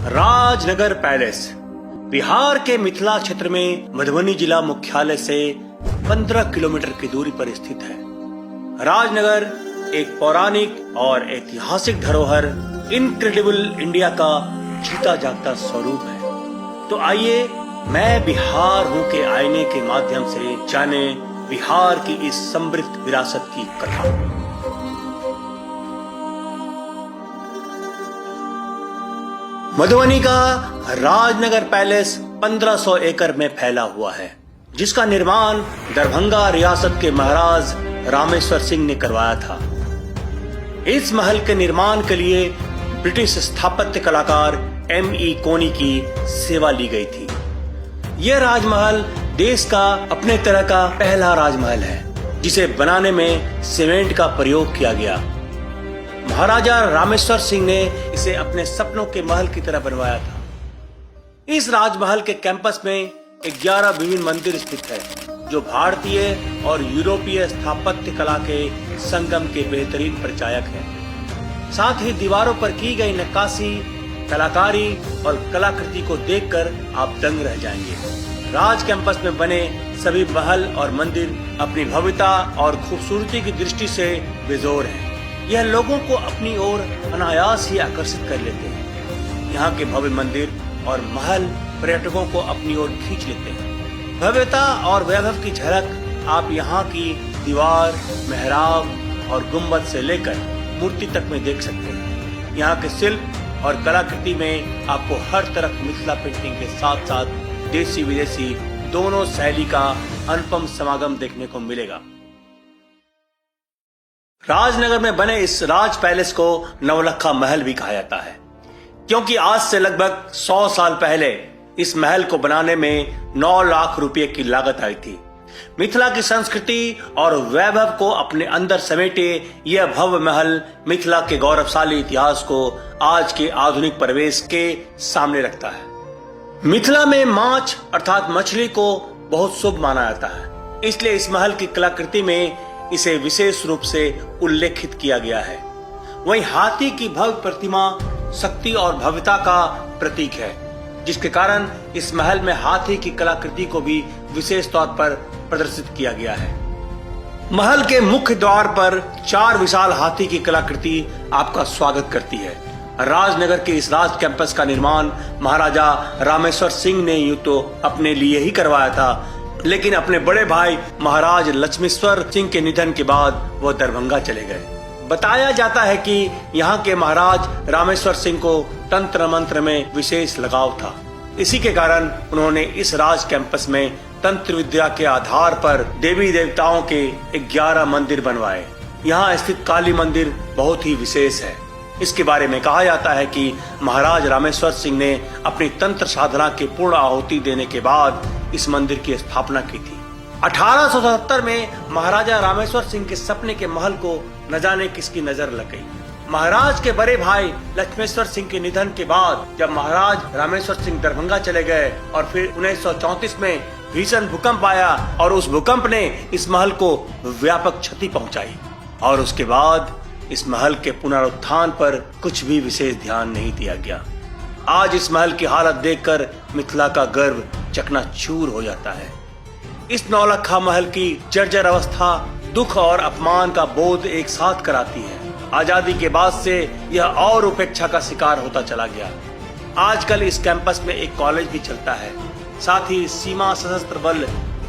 Rajnagar palace Bihar के मिथिला क्षेत्र में मधुबनी जिला मुख्यालय से 15 किलोमीटर की दूरी पर स्थित है। राजनगर एक पौराणिक और ऐतिहासिक धरोहर इनक्रेडिबल इंडिया का जीता जागता स्वरूप है। तो आइए मैं बिहार हूँ के आईने के माध्यम से जाने बिहार की इस समृद्ध विरासत की कथा। मधुबनी का राजनगर पैलेस 1500 एकड़ में फैला हुआ है, जिसका निर्माण दरभंगा रियासत के महाराज रामेश्वर सिंह ने करवाया था। इस महल के निर्माण के लिए ब्रिटिश स्थापत्य कलाकार M.E. कोनी की सेवा ली गई थी। यह राजमहल देश का अपने तरह का पहला राजमहल है, जिसे बनाने में सीमेंट का प्रयोग किया गया। महाराजा रामेश्वर सिंह ने इसे अपने सपनों के महल की तरह बनवाया था। इस राजमहल के कैंपस में 11 विभिन्न मंदिर स्थित है, जो भारतीय और यूरोपीय स्थापत्य कला के संगम के बेहतरीन परिचायक हैं। साथ ही दीवारों पर की गई नक्काशी, कलाकारी और कलाकृति को देखकर आप दंग रह जाएंगे। राज कैंपस में बने सभी महल और मंदिर अपनी भव्यता और खूबसूरती की दृष्टि से बेजोर हैं। यह लोगों को अपनी ओर अनायास ही आकर्षित कर लेते हैं। यहाँ के भव्य मंदिर और महल पर्यटकों को अपनी ओर खींच लेते हैं। भव्यता और वैभव की झलक आप यहाँ की दीवार, मेहराब और गुम्बद से लेकर मूर्ति तक में देख सकते हैं। यहाँ के शिल्प और कलाकृति में आपको हर तरफ मिथिला पेंटिंग के साथ साथ देसी विदेशी दोनों शैली का अनुपम समागम देखने को मिलेगा। राजनगर में बने इस राज पैलेस को नवलखा महल भी कहा जाता है, क्योंकि आज से लगभग 100 साल पहले इस महल को बनाने में 9 लाख रुपए की लागत आई थी। मिथिला की संस्कृति और वैभव को अपने अंदर समेटे यह भव्य महल मिथिला के गौरवशाली इतिहास को आज के आधुनिक परिवेश के सामने रखता है। मिथिला में माछ अर्थात मछली को बहुत शुभ माना जाता है, इसलिए इस महल की कलाकृति में इसे विशेष रूप से उल्लेखित किया गया है। वहीं हाथी की भव्य प्रतिमा शक्ति और भव्यता का प्रतीक है, जिसके कारण इस महल में हाथी की कलाकृति को भी विशेष तौर पर प्रदर्शित किया गया है। महल के मुख्य द्वार पर 4 विशाल हाथी की कलाकृति आपका स्वागत करती है। राजनगर के इस राज कैंपस का निर्माण महाराजा रामेश्वर सिंह ने यूं तो अपने लिए ही करवाया था, लेकिन अपने बड़े भाई महाराज लक्ष्मेश्वर सिंह के निधन के बाद वो दरभंगा चले गए। बताया जाता है कि यहाँ के महाराज रामेश्वर सिंह को तंत्र मंत्र में विशेष लगाव था। इसी के कारण उन्होंने इस राज कैंपस में तंत्र विद्या के आधार पर देवी देवताओं के 11 मंदिर बनवाए। यहाँ स्थित काली मंदिर बहुत ही विशेष है। इसके बारे में कहा जाता है कि महाराज रामेश्वर सिंह ने अपनी तंत्र साधना के पूर्ण आहुति देने के बाद इस मंदिर की स्थापना की थी। 1877 में महाराजा रामेश्वर सिंह के सपने के महल को न जाने किसकी नजर लग गई। महाराज के बड़े भाई लक्ष्मेश्वर सिंह के निधन के बाद जब महाराज रामेश्वर सिंह दरभंगा चले गए और फिर 1934 में भीषण भूकंप आया और उस भूकंप ने इस महल को व्यापक क्षति पहुंचाई और उसके बाद इस महल के पुनरुत्थान पर कुछ भी विशेष ध्यान नहीं दिया गया। आज इस महल की हालत देखकर मिथिला का गर्व चकनाचूर हो जाता है। इस नौलखा महल की जर्जर अवस्था दुख और अपमान का बोध एक साथ कराती है। आजादी के बाद से यह और उपेक्षा का शिकार होता चला गया। आजकल इस कैंपस में एक कॉलेज भी चलता है। साथ ही सीमा सशस्त्र बल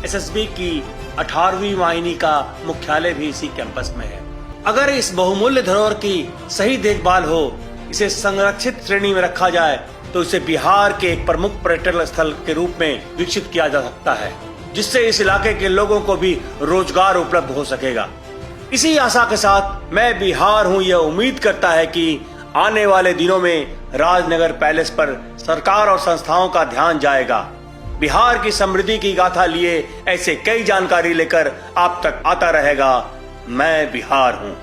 SSB की 18वीं वाहिनी का मुख्यालय भी इसी कैंपस में है। अगर इस बहुमूल्य धरोहर की सही देखभाल हो, इसे संरक्षित श्रेणी में रखा जाए, तो इसे बिहार के एक प्रमुख पर्यटन स्थल के रूप में विकसित किया जा सकता है, जिससे इस इलाके के लोगों को भी रोजगार उपलब्ध हो सकेगा। इसी आशा के साथ मैं बिहार हूँ यह उम्मीद करता है कि आने वाले दिनों में राजनगर पैलेस पर सरकार और संस्थाओं का ध्यान जाएगा। बिहार की समृद्धि की गाथा लिए ऐसे कई जानकारी लेकर आप तक आता रहेगा। मैं बिहार हूँ।